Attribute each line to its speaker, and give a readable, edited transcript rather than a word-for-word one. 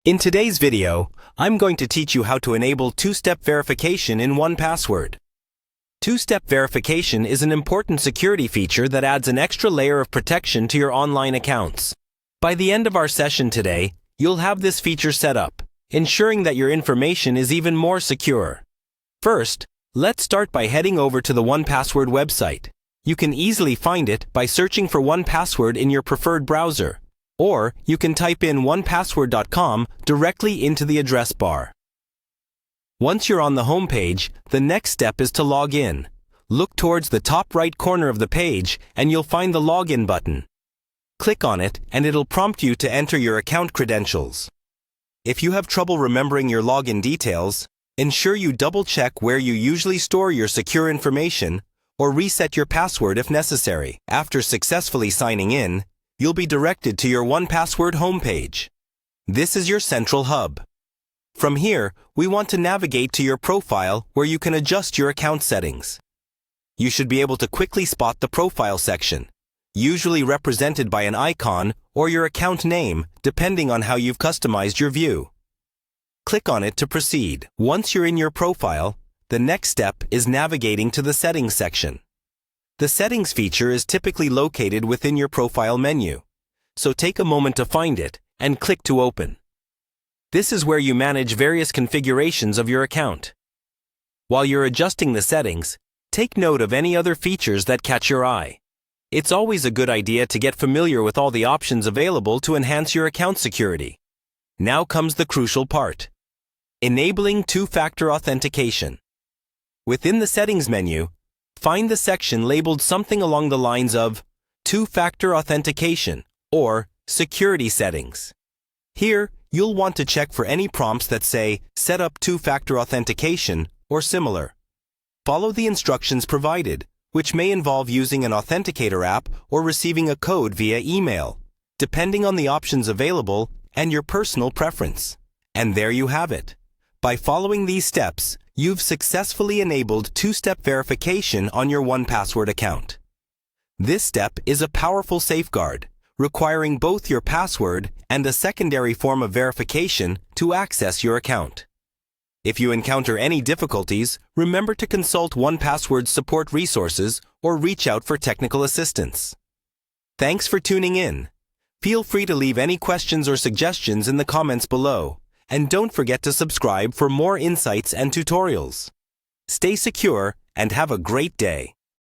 Speaker 1: In today's video, I'm going to teach you how to enable two-step verification in 1password. Two-step verification is an important security feature that adds an extra layer of protection to your online accounts. By the end of our session today, you'll have this feature set up, ensuring that your information is even more secure. First, let's start by heading over to the 1password website. You can easily find it by searching for 1password in your preferred browser. Or you can type in 1password.com directly into the address bar. Once you're on the home page, the next step is to log in. Look towards the top right corner of the page and you'll find the login button. Click on it and it'll prompt you to enter your account credentials. If you have trouble remembering your login details, ensure you double-check where you usually store your secure information or reset your password if necessary. After successfully signing in, you'll be directed to your 1password homepage. This is your central hub. From here, we want to navigate to your profile where you can adjust your account settings. You should be able to quickly spot the profile section, usually represented by an icon or your account name, depending on how you've customized your view. Click on it to proceed. Once you're in your profile, the next step is navigating to the settings section. The settings feature is typically located within your profile menu, so take a moment to find it and click to open. This is where you manage various configurations of your account. While you're adjusting the settings, take note of any other features that catch your eye. It's always a good idea to get familiar with all the options available to enhance your account security. Now comes the crucial part: enabling two-factor authentication. Within the settings menu, find the section labeled something along the lines of two-factor authentication or security settings. Here, you'll want to check for any prompts that say set up two-factor authentication or similar. Follow the instructions provided, which may involve using an authenticator app or receiving a code via email, depending on the options available and your personal preference. And there you have it. By following these steps, you've successfully enabled two-step verification on your 1password account. This step is a powerful safeguard, requiring both your password and a secondary form of verification to access your account. If you encounter any difficulties, remember to consult 1password's support resources or reach out for technical assistance. Thanks for tuning in. Feel free to leave any questions or suggestions in the comments below. And don't forget to subscribe for more insights and tutorials. Stay secure and have a great day.